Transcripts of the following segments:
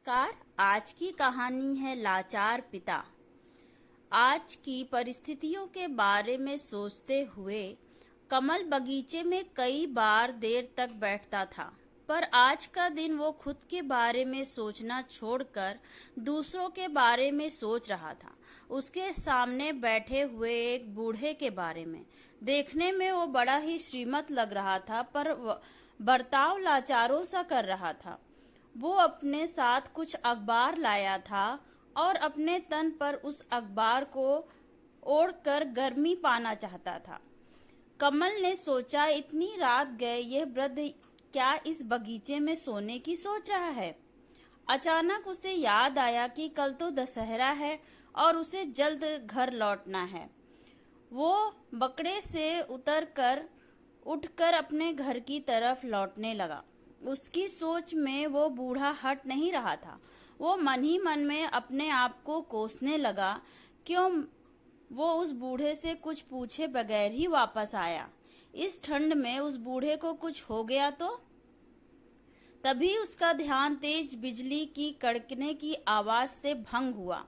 नमस्कार। आज की कहानी है लाचार पिता। आज की परिस्थितियों के बारे में सोचते हुए कमल बगीचे में कई बार देर तक बैठता था, पर आज का दिन वो खुद के बारे में सोचना छोड़कर दूसरों के बारे में सोच रहा था। उसके सामने बैठे हुए एक बूढ़े के बारे में। देखने में वो बड़ा ही श्रीमंत लग रहा था, पर बर्ताव लाचारों सा कर रहा था। वो अपने साथ कुछ अखबार लाया था और अपने तन पर उस अखबार को ओढ़कर गर्मी पाना चाहता था। कमल ने सोचा, इतनी रात गए यह वृद्ध क्या इस बगीचे में सोने की सोच रहा है। अचानक उसे याद आया कि कल तो दशहरा है और उसे जल्द घर लौटना है। वो बकड़े से उठकर अपने घर की तरफ लौटने लगा। उसकी सोच में वो बूढ़ा हट नहीं रहा था। वो मन ही मन में अपने आप को कोसने लगा, क्यों वो उस बूढ़े से कुछ पूछे बगैर ही वापस आया। इस ठंड में उस बूढ़े को कुछ हो गया तो? तभी उसका ध्यान तेज बिजली की कड़कने की आवाज से भंग हुआ।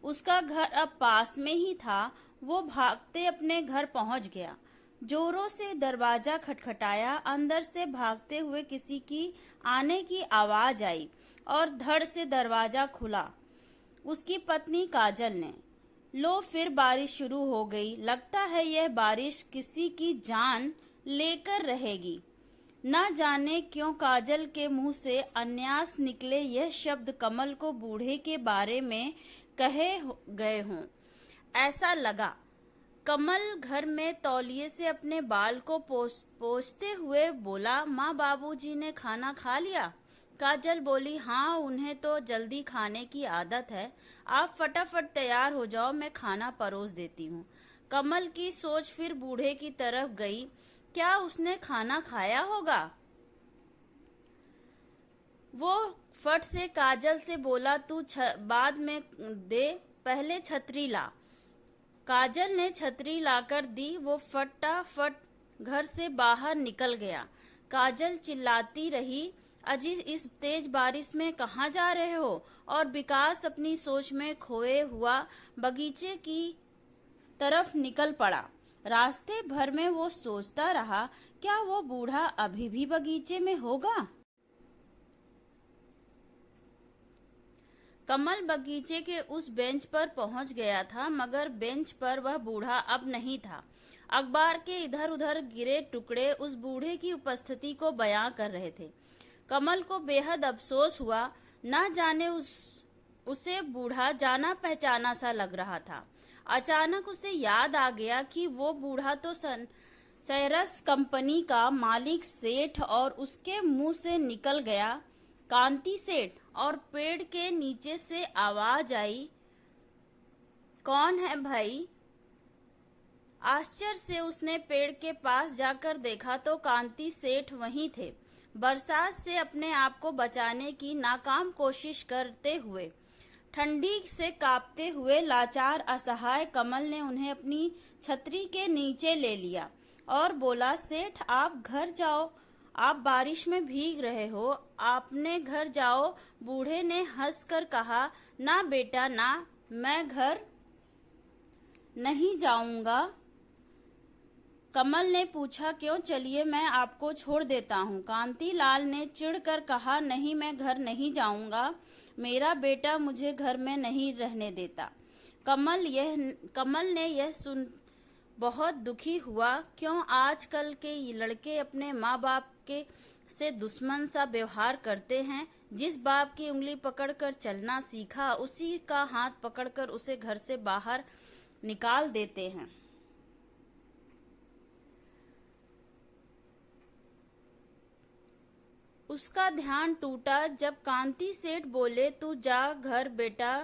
उसका घर अब पास में ही था। वो भागते अपने घर पहुंच गया। जोरों से दरवाजा खटखटाया। अंदर से भागते हुए किसी की आने की आवाज आई और धड़ से दरवाजा खुला। उसकी पत्नी काजल ने। लो, फिर बारिश शुरू हो गई। लगता है यह बारिश किसी की जान लेकर रहेगी। न जाने क्यों काजल के मुंह से अन्यास निकले यह शब्द कमल को बूढ़े के बारे में कहे गए हों, ऐसा लगा। कमल घर में तौलिए से अपने बाल को पोंछते हुए बोला, माँ बाबूजी ने खाना खा लिया? काजल बोली, हाँ, उन्हें तो जल्दी खाने की आदत है। आप फटाफट तैयार हो जाओ, मैं खाना परोस देती हूँ। कमल की सोच फिर बूढ़े की तरफ गई। क्या उसने खाना खाया होगा? वो फट से काजल से बोला, तू बाद में दे, पहले छतरी ला। काजल ने छतरी लाकर दी। वो फटाफट घर से बाहर निकल गया। काजल चिल्लाती रही, अजी इस तेज बारिश में कहाँ जा रहे हो? और विकास अपनी सोच में खोए हुआ बगीचे की तरफ निकल पड़ा। रास्ते भर में वो सोचता रहा, क्या वो बूढ़ा अभी भी बगीचे में होगा? कमल बगीचे के उस बेंच पर पहुंच गया था, मगर बेंच पर वह बूढ़ा अब नहीं था। अखबार के इधर उधर गिरे टुकड़े उस बूढ़े की उपस्थिति को बयां कर रहे थे। कमल को बेहद अफसोस हुआ। न जाने उसे बूढ़ा जाना पहचाना सा लग रहा था। अचानक उसे याद आ गया कि वो बूढ़ा तो सैरस कंपनी का मालिक सेठ, और उसके मुंह से निकल गया कांति सेठ। और पेड़ के नीचे से आवाज आई, कौन है भाई? आश्चर्य से उसने पेड़ के पास जाकर देखा तो कांति सेठ वहीं थे, बरसात से अपने आप को बचाने की नाकाम कोशिश करते हुए। ठंडी से कांपते हुए लाचार असहाय कमल ने उन्हें अपनी छतरी के नीचे ले लिया और बोला, सेठ आप घर जाओ, आप बारिश में भीग रहे हो, आपने घर जाओ। बूढ़े ने हंसकर कहा, ना बेटा ना, मैं घर नहीं जाऊंगा। कमल ने पूछा, क्यों? चलिए मैं आपको छोड़ देता हूँ। कांतिलाल ने चिढ़कर कहा, नहीं, मैं घर नहीं जाऊंगा, मेरा बेटा मुझे घर में नहीं रहने देता। कमल ने यह सुन बहुत दुखी हुआ। क्यों आजकल के लड़के अपने माँ बाप के से दुश्मन सा व्यवहार करते हैं। जिस बाप की उंगली पकड़कर चलना सीखा, उसी का हाथ पकड़कर उसे घर से बाहर निकाल देते हैं। उसका ध्यान टूटा जब कांति सेठ बोले, तू जा घर बेटा,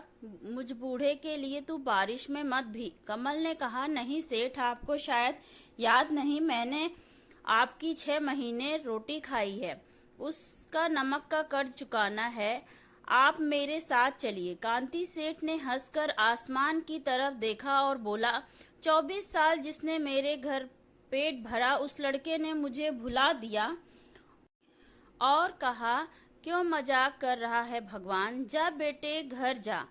मुझ बूढ़े के लिए तू बारिश में मत भीग। कमल ने कहा, नहीं सेठ, आपको शायद याद नहीं, मैंने आपकी 6 महीने रोटी खाई है, उसका नमक का कर्ज चुकाना है। आप मेरे साथ चलिए। कांति सेठ ने हंसकर आसमान की तरफ देखा और बोला, 24 साल जिसने मेरे घर पेट भरा, उस लड़के ने मुझे भुला दिया और कहा, क्यों मजाक कर रहा है भगवान? जा बेटे घर जा,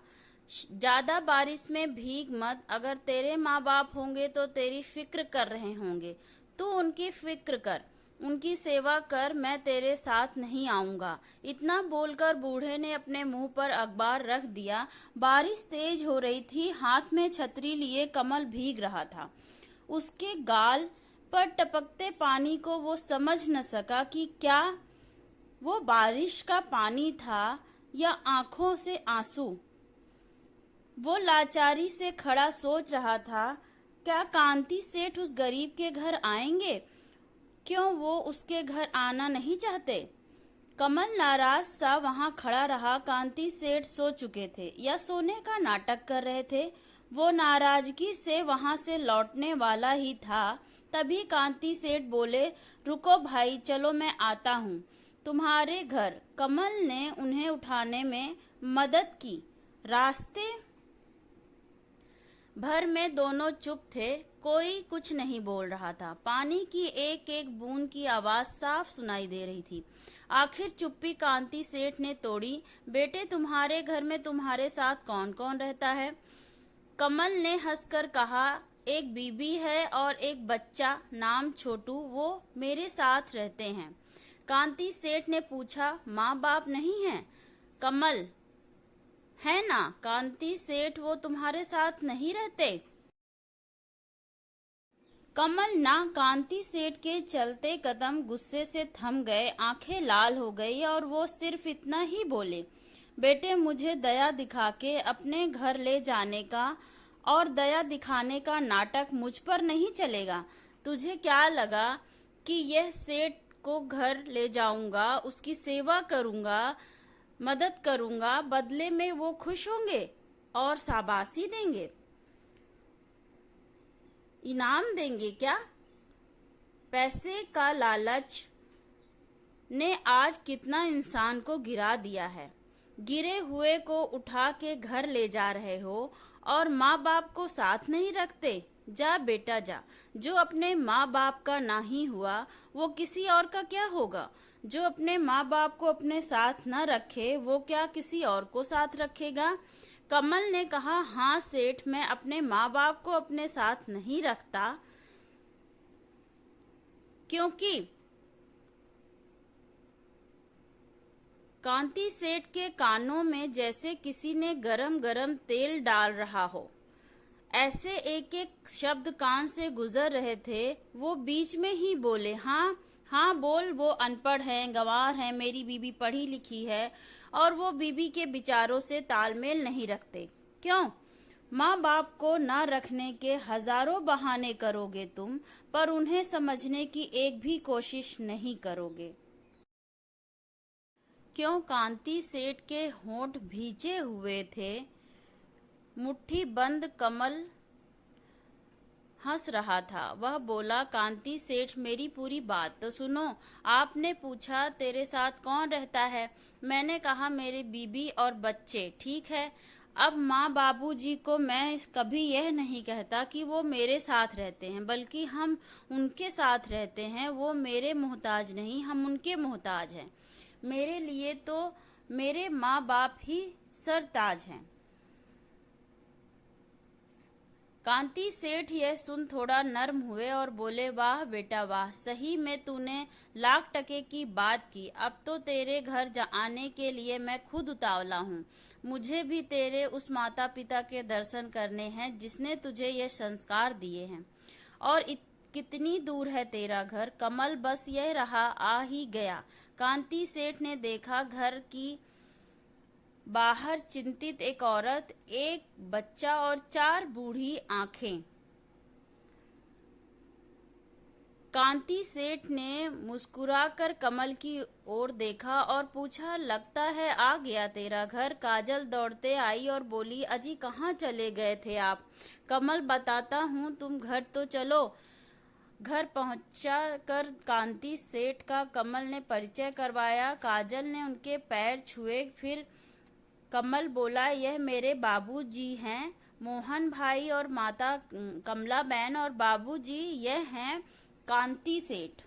ज्यादा बारिश में भीग मत। अगर तेरे माँ बाप होंगे तो तेरी फिक्र कर रहे होंगे, तू उनकी फिक्र कर, उनकी सेवा कर, मैं तेरे साथ नहीं आऊंगा। इतना बोलकर बूढ़े ने अपने मुंह पर अखबार रख दिया। बारिश तेज हो रही थी, हाथ में छतरी लिए कमल भीग रहा था। उसके गाल पर टपकते पानी को वो समझ न सका कि क्या वो बारिश का पानी था या आंखों से आंसू। वो लाचारी से खड़ा सोच रहा था, क्या कांति सेठ उस गरीब के घर आएंगे? क्यों वो उसके घर आना नहीं चाहते? कमल नाराज सा वहां खड़ा रहा। कांति सेठ सो चुके थे या सोने का नाटक कर रहे थे। वो नाराजगी से वहां से लौटने वाला ही था, तभी कांति सेठ बोले, रुको भाई, चलो मैं आता हूँ तुम्हारे घर। कमल ने उन्हें उठाने में मदद की। रास्ते भर में दोनों चुप थे, कोई कुछ नहीं बोल रहा था। पानी की एक एक बूंद की आवाज साफ सुनाई दे रही थी। आखिर चुप्पी कांति सेठ ने तोड़ी। बेटे, तुम्हारे घर में तुम्हारे साथ कौन कौन रहता है? कमल ने हंसकर कहा, एक बीबी है और एक बच्चा, नाम छोटू, वो मेरे साथ रहते हैं। कांति सेठ ने पूछा, माँ बाप नहीं है? कमल, है ना। कांति सेठ, वो तुम्हारे साथ नहीं रहते? कमल ना। कांति सेठ के चलते कदम गुस्से से थम गए, आंखें लाल हो गई और वो सिर्फ इतना ही बोले, बेटे, मुझे दया दिखा के अपने घर ले जाने का और दया दिखाने का नाटक मुझ पर नहीं चलेगा। तुझे क्या लगा कि यह सेठ को घर ले जाऊंगा, उसकी सेवा करूंगा, मदद करूंगा, बदले में वो खुश होंगे और शाबाशी देंगे, इनाम देंगे क्या? पैसे का लालच ने आज कितना इंसान को गिरा दिया है। गिरे हुए को उठा के घर ले जा रहे हो और माँ बाप को साथ नहीं रखते। जा बेटा जा, जो अपने माँ बाप का ना ही हुआ वो किसी और का क्या होगा? जो अपने माँ बाप को अपने साथ न रखे वो क्या किसी और को साथ रखेगा? कमल ने कहा, हाँ सेठ, मैं अपने माँ बाप को अपने साथ नहीं रखता क्योंकि कांति सेठ के कानों में जैसे किसी ने गरम गरम तेल डाल रहा हो, ऐसे एक एक शब्द कान से गुजर रहे थे। वो बीच में ही बोले, हाँ हाँ बोल, वो अनपढ़ हैं, गंवार हैं, मेरी बीबी पढ़ी लिखी है और वो बीबी के विचारों से तालमेल नहीं रखते। क्यों? माँ बाप को न रखने के हजारों बहाने करोगे तुम, पर उन्हें समझने की एक भी कोशिश नहीं करोगे। क्यों? कांति सेठ के होंठ भीजे हुए थे। मुट्ठी बंद कमल हंस रहा था। वह बोला, कांति सेठ, मेरी पूरी बात तो सुनो। आपने पूछा तेरे साथ कौन रहता है, मैंने कहा मेरी बीबी और बच्चे, ठीक है। अब माँ बाबूजी को मैं कभी यह नहीं कहता कि वो मेरे साथ रहते हैं, बल्कि हम उनके साथ रहते हैं। वो मेरे मोहताज नहीं, हम उनके मोहताज हैं। मेरे लिए तो मेरे माँ बाप ही सरताज हैं। कांति सेठ यह सुन थोड़ा नर्म हुए और बोले, वाह बेटा वाह, सही में तूने लाख टके की बात की। अब तो तेरे घर आने के लिए मैं खुद उतावला हूँ। मुझे भी तेरे उस माता पिता के दर्शन करने हैं जिसने तुझे ये संस्कार दिए हैं। और कितनी दूर है तेरा घर? कमल, बस यह रहा, आ ही गया। कांति सेठ ने देखा घर की बाहर चिंतित एक औरत, एक बच्चा और 4 बूढ़ी आंखें। कांति सेठ ने मुस्कुराकर कमल की ओर देखा और पूछा, लगता है आ गया तेरा घर। काजल दौड़ते आई और बोली, अजी कहाँ चले गए थे आप? कमल, बताता हूँ, तुम घर तो चलो। घर पहुंचा कर कांति सेठ का कमल ने परिचय करवाया। काजल ने उनके पैर छुए। फिर कमल बोला, यह मेरे बाबूजी हैं, मोहन भाई, और माता कमला बहन, और बाबूजी यह हैं कांति सेठ।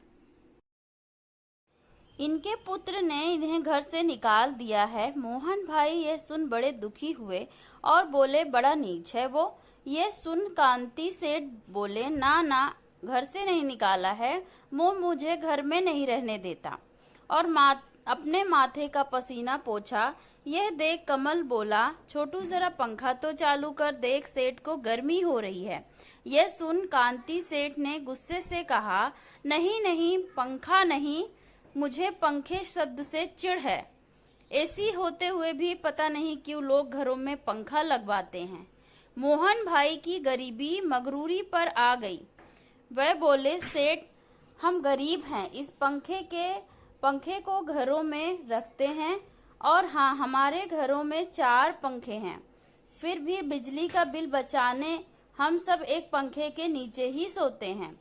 इनके पुत्र ने इन्हें घर से निकाल दिया है। मोहन भाई यह सुन बड़े दुखी हुए और बोले, बड़ा नीच है वो। यह सुन कांति सेठ बोले, ना ना, घर से नहीं निकाला है, वो मुझे घर में नहीं रहने देता। और अपने माथे का पसीना पोंछा। यह देख कमल बोला, छोटू जरा पंखा तो चालू कर देख, सेठ को गर्मी हो रही है। यह सुन कांति सेठ ने गुस्से से कहा, नहीं नहीं, पंखा नहीं, मुझे पंखे शब्द से चिढ़ है। एसी होते हुए भी पता नहीं क्यों लोग घरों में पंखा लगवाते हैं। मोहन भाई की गरीबी मगरूरी पर आ गई। वह बोले, सेठ हम गरीब हैं, इस पंखे को घरों में रखते हैं, और हाँ, हमारे घरों में 4 पंखे हैं, फिर भी बिजली का बिल बचाने हम सब एक पंखे के नीचे ही सोते हैं।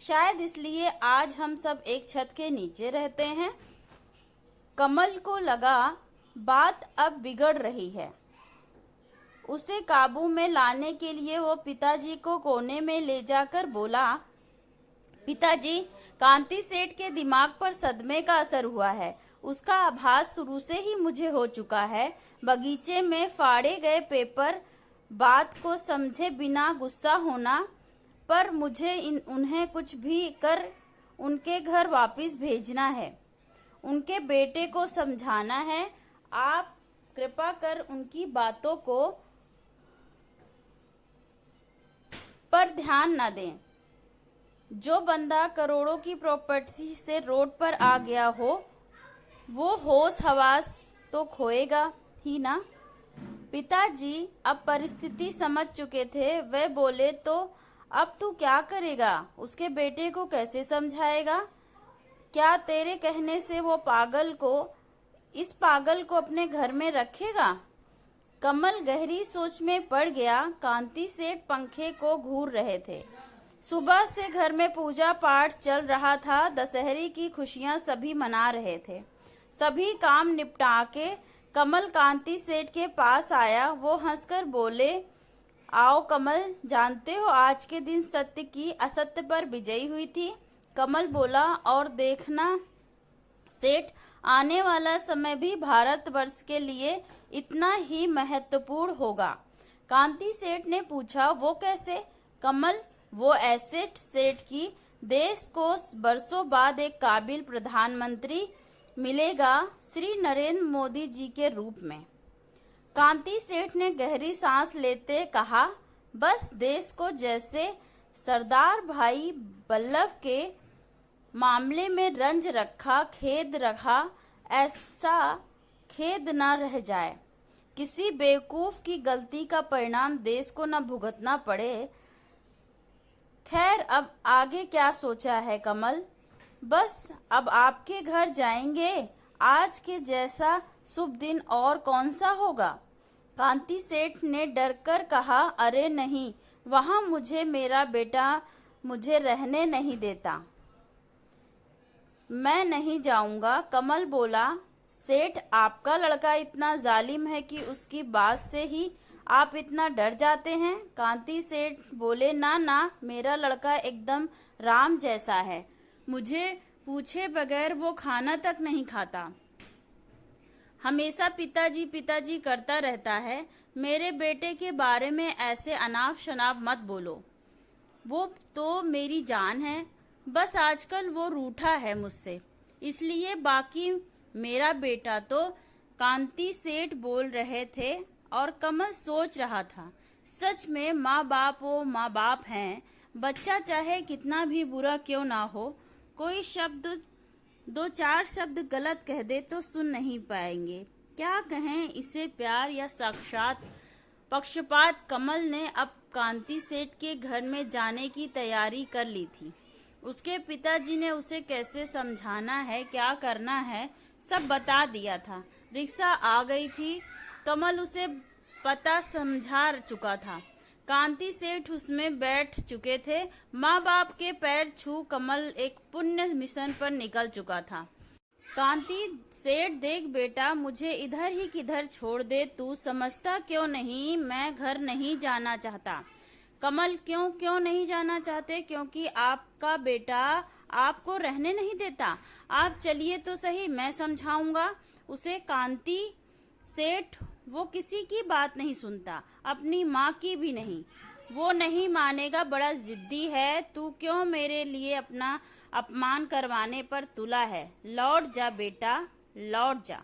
शायद इसलिए आज हम सब एक छत के नीचे रहते हैं। कमल को लगा बात अब बिगड़ रही है। उसे काबू में लाने के लिए वो पिताजी को कोने में ले जाकर बोला, पिताजी, कांति सेठ के दिमाग पर सदमे का असर हुआ है। उसका आभास शुरू से ही मुझे हो चुका है। बगीचे में फाड़े गए पेपर, बात को समझे बिना गुस्सा होना, पर मुझे उन्हें कुछ भी कर उनके घर वापस भेजना है। उनके बेटे को समझाना है। आप कृपा कर उनकी बातों को पर ध्यान न दें। जो बंदा करोड़ों की प्रॉपर्टी से रोड पर आ गया हो, वो होश हवास तो खोएगा ही ना। पिताजी अब परिस्थिति समझ चुके थे। वे बोले, तो अब तू क्या करेगा? उसके बेटे को कैसे समझाएगा? क्या तेरे कहने से वो इस पागल को अपने घर में रखेगा? कमल गहरी सोच में पड़ गया। कांति सेठ पंखे को घूर रहे थे। सुबह से घर में पूजा पाठ चल रहा था। दशहरे की खुशियां सभी मना रहे थे। सभी काम निपटा के कमल कांति सेठ के पास आया। वो हंसकर बोले, आओ कमल, जानते हो आज के दिन सत्य की असत्य पर विजयी हुई थी। कमल बोला, और देखना सेठ, आने वाला समय भी भारतवर्ष के लिए इतना ही महत्वपूर्ण होगा। कांति सेठ ने पूछा, वो कैसे? कमल, वो ऐसे सेठ की देश को बरसों बाद एक काबिल प्रधानमंत्री मिलेगा, श्री नरेंद्र मोदी जी के रूप में। कांति सेठ ने गहरी सांस लेते कहा, बस देश को जैसे सरदार भाई वल्लभ के मामले में रंज रखा, खेद रखा, ऐसा खेद न रह जाए। किसी बेवकूफ की गलती का परिणाम देश को न भुगतना पड़े। खैर, अब आगे क्या सोचा है कमल? बस अब आपके घर जाएंगे। आज के जैसा शुभ दिन और कौन सा होगा? कांति सेठ ने डरकर कहा, अरे नहीं, वहां मेरा बेटा मुझे रहने नहीं देता। मैं नहीं जाऊंगा। कमल बोला, सेठ, आपका लड़का इतना जालिम है कि उसकी बात से ही आप इतना डर जाते हैं? कांति सेठ बोले, ना ना, मेरा लड़का एकदम राम जैसा है। मुझे पूछे बगैर वो खाना तक नहीं खाता। हमेशा पिताजी पिताजी करता रहता है। मेरे बेटे के बारे में ऐसे अनाप शनाप मत बोलो। वो तो मेरी जान है। बस आजकल वो रूठा है मुझसे, इसलिए। बाकी मेरा बेटा तो कांति सेठ बोल रहे थे और कमल सोच रहा था, सच में माँ बाप वो माँ बाप हैं। बच्चा चाहे कितना भी बुरा क्यों ना हो, कोई शब्द, 2-4 शब्द गलत कह दे तो सुन नहीं पाएंगे। क्या कहें इसे, प्यार या साक्षात पक्षपात? कमल ने अब कांति सेठ के घर में जाने की तैयारी कर ली थी। उसके पिताजी ने उसे कैसे समझाना है, क्या करना है, सब बता दिया था। रिक्शा आ गई थी। कमल उसे पता समझा चुका था। कांति सेठ उसमें बैठ चुके थे। माँ बाप के पैर छू कमल एक पुण्य मिशन पर निकल चुका था। कांति सेठ, देख बेटा, मुझे इधर ही किधर छोड़ दे। तू समझता क्यों नहीं, मैं घर नहीं जाना चाहता। कमल, क्यों नहीं जाना चाहते? क्योंकि आपका बेटा आपको रहने नहीं देता। आप चलिए तो सही, मैं समझाऊंगा उसे। कांति सेठ वो किसी की बात नहीं सुनता, अपनी माँ की भी नहीं। वो नहीं मानेगा, बड़ा जिद्दी है। तू क्यों मेरे लिए अपना अपमान करवाने पर तुला है? लौट जा बेटा, लौट जा।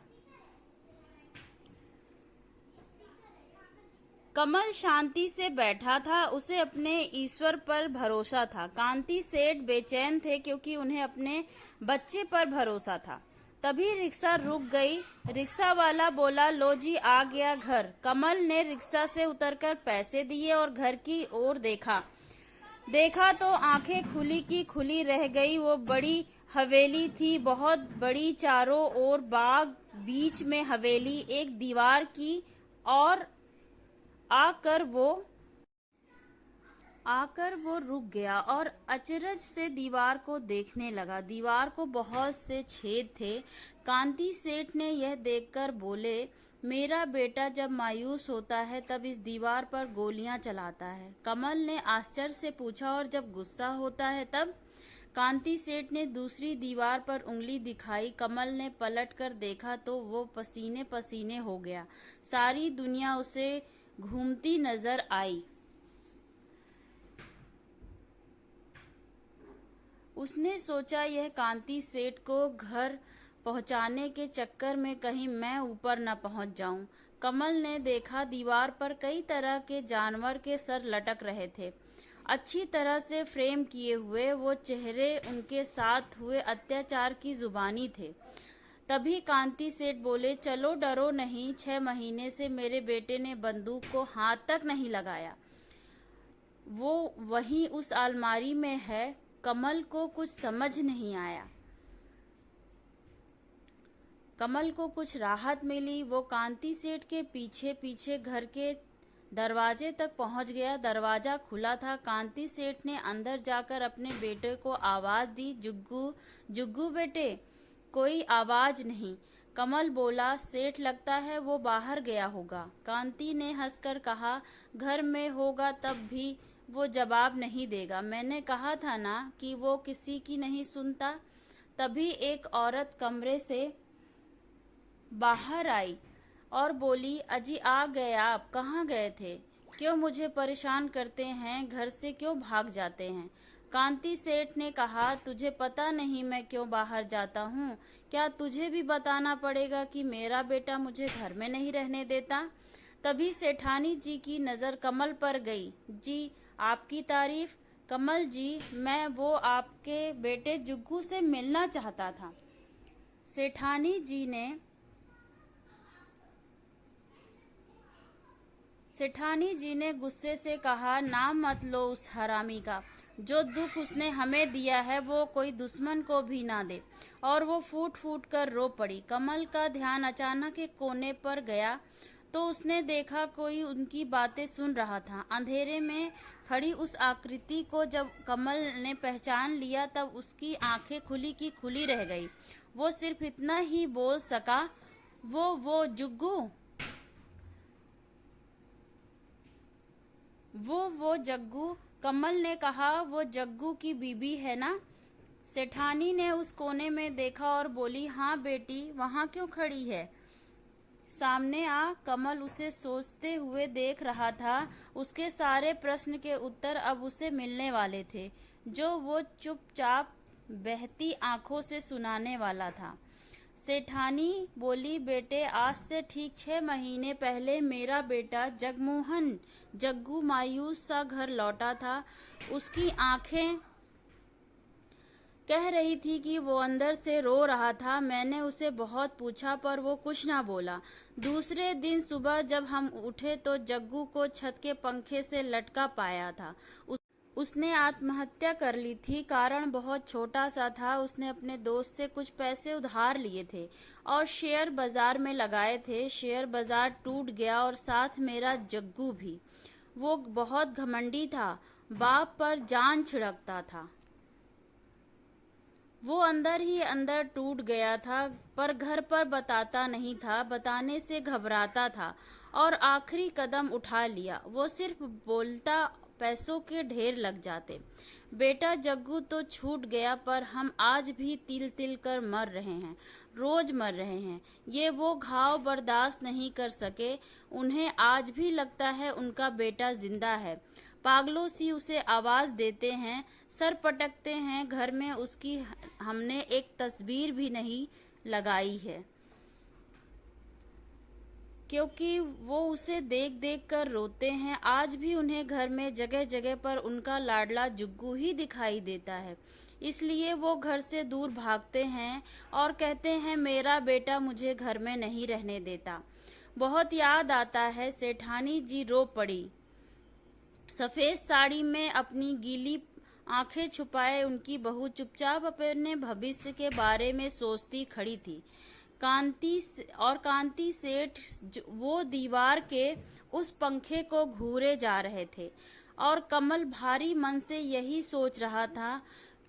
कमल शांति से बैठा था, उसे अपने ईश्वर पर भरोसा था। कांति सेठ बेचैन थे क्योंकि उन्हें अपने बच्चे पर भरोसा था। तभी रिक्शा रुक गई। रिक्शा वाला बोला, लो जी आ गया घर। कमल ने रिक्शा से उतरकर पैसे दिए और घर की ओर देखा तो आंखें खुली की खुली रह गई। वो बड़ी हवेली थी, बहुत बड़ी, चारों ओर बाग, बीच में हवेली, एक दीवार की। और आकर वो रुक गया और अचरज से दीवार को देखने लगा। दीवार को बहुत से छेद थे। कांति सेठ ने यह देखकर बोले, मेरा बेटा जब मायूस होता है तब इस दीवार पर गोलियां चलाता है। कमल ने आश्चर्य से पूछा, और जब गुस्सा होता है तब? कांति सेठ ने दूसरी दीवार पर उंगली दिखाई। कमल ने पलट कर देखा तो वो पसीने पसीने हो गया। सारी दुनिया उसे घूमती नजर आई। उसने सोचा, यह कांति सेठ को घर पहुंचाने के चक्कर में कहीं मैं ऊपर न पहुंच जाऊं। कमल ने देखा दीवार पर कई तरह के जानवर के सर लटक रहे थे, अच्छी तरह से फ्रेम किए हुए। वो चेहरे उनके साथ हुए अत्याचार की जुबानी थे। तभी कांति सेठ बोले, चलो डरो नहीं, 6 महीने से मेरे बेटे ने बंदूक को हाथ तक नहीं लगाया। वो वहीं उस अलमारी में है। कमल को कुछ समझ नहीं आया। कमल को कुछ राहत मिली। वो कांति सेठ के पीछे पीछे घर के दरवाजे तक पहुंच गया। दरवाजा खुला था। कांति सेठ ने अंदर जाकर अपने बेटे को आवाज दी, जुग्गू, जुग्गू बेटे। कोई आवाज नहीं। कमल बोला, सेठ लगता है वो बाहर गया होगा। कांति ने हंसकर कहा, घर में होगा तब भी वो जवाब नहीं देगा। मैंने कहा था ना कि वो किसी की नहीं सुनता। तभी एक औरत कमरे से बाहर आई और बोली, अजी आ गए आप, कहाँ गए थे? क्यों मुझे परेशान करते हैं? घर से क्यों भाग जाते हैं? कांति सेठ ने कहा, तुझे पता नहीं मैं क्यों बाहर जाता हूँ? क्या तुझे भी बताना पड़ेगा कि मेरा बेटा मुझे घर में नहीं रहने देता? तभी सेठानी जी की नजर कमल पर गई। जी आपकी तारीफ। कमल जी, मैं वो आपके बेटे जुग्गू से मिलना चाहता था। सेठानी जी ने गुस्से से कहा, नाम मत लो उस हरामी का। जो दुख उसने हमें दिया है वो कोई दुश्मन को भी ना दे। और वो फूट फूट कर रो पड़ी। कमल का ध्यान अचानक एक कोने पर गया तो उसने देखा कोई उनकी बातें सुन रहा था। अंधेरे में खड़ी उस आकृति को जब कमल ने पहचान लिया तब उसकी आंखें खुली की खुली रह गई। वो सिर्फ इतना ही बोल सका, वो जुग्गू, वो जग्गू। कमल ने कहा, वो जग्गू की बीबी है ना? सेठानी ने उस कोने में देखा और बोली, हाँ बेटी, वहां क्यों खड़ी है? सामने आ। कमल उसे सोचते हुए देख रहा था। उसके सारे प्रश्न के उत्तर अब उसे मिलने वाले थे, जो वो चुपचाप बहती आंखों से सुनाने वाला था। सेठानी बोली, बेटे, आज से ठीक 6 महीने पहले मेरा बेटा जगमोहन, जग्गू, मायूस सा घर लौटा था। उसकी आंखें कह रही थी कि वो अंदर से रो रहा था। मैंने उसे बहुत पूछा पर वो कुछ ना बोला। दूसरे दिन सुबह जब हम उठे तो जग्गू को छत के पंखे से लटका पाया था। उसने आत्महत्या कर ली थी। कारण बहुत छोटा सा था। उसने अपने दोस्त से कुछ पैसे उधार लिए थे और शेयर बाजार में लगाए थे। शेयर बाजार टूट गया और साथ मेरा जग्गू भी। वो बहुत घमंडी था, बाप पर जान छिड़कता था। वो अंदर ही अंदर टूट गया था, पर घर पर बताता नहीं था, बताने से घबराता था और आखिरी कदम उठा लिया। वो सिर्फ बोलता, पैसों के ढेर लग जाते। बेटा जग्गू तो छूट गया, पर हम आज भी तिल तिल कर मर रहे हैं, रोज मर रहे हैं। ये वो घाव बर्दाश्त नहीं कर सके। उन्हें आज भी लगता है उनका बेटा जिंदा है। पागलों सी उसे आवाज देते हैं, सर पटकते हैं। घर में उसकी हमने एक तस्वीर भी नहीं लगाई है, क्योंकि वो उसे देख देख कर रोते हैं। आज भी उन्हें घर में जगह जगह पर उनका लाडला जुग्गू ही दिखाई देता है। इसलिए वो घर से दूर भागते हैं और कहते हैं, मेरा बेटा मुझे घर में नहीं रहने देता। बहुत याद आता है। सेठानी जी रो पड़ी। सफेद साड़ी में अपनी गीली आंखें छुपाए उनकी बहू चुपचाप अपने भविष्य के बारे में सोचती खड़ी थी। कांति सेठ वो दीवार के उस पंखे को घूरे जा रहे थे और कमल भारी मन से यही सोच रहा था,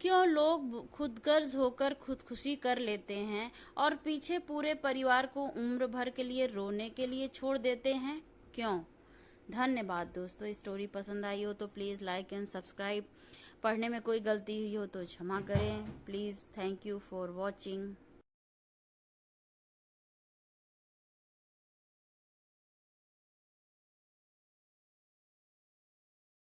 क्यों लोग खुदगर्ज होकर खुदकुशी कर लेते हैं और पीछे पूरे परिवार को उम्र भर के लिए रोने के लिए छोड़ देते हैं, क्यों। धन्यवाद दोस्तों। स्टोरी पसंद आई हो तो प्लीज़ लाइक एंड सब्सक्राइब। पढ़ने में कोई गलती हुई हो तो क्षमा करें please. Thank you for watching.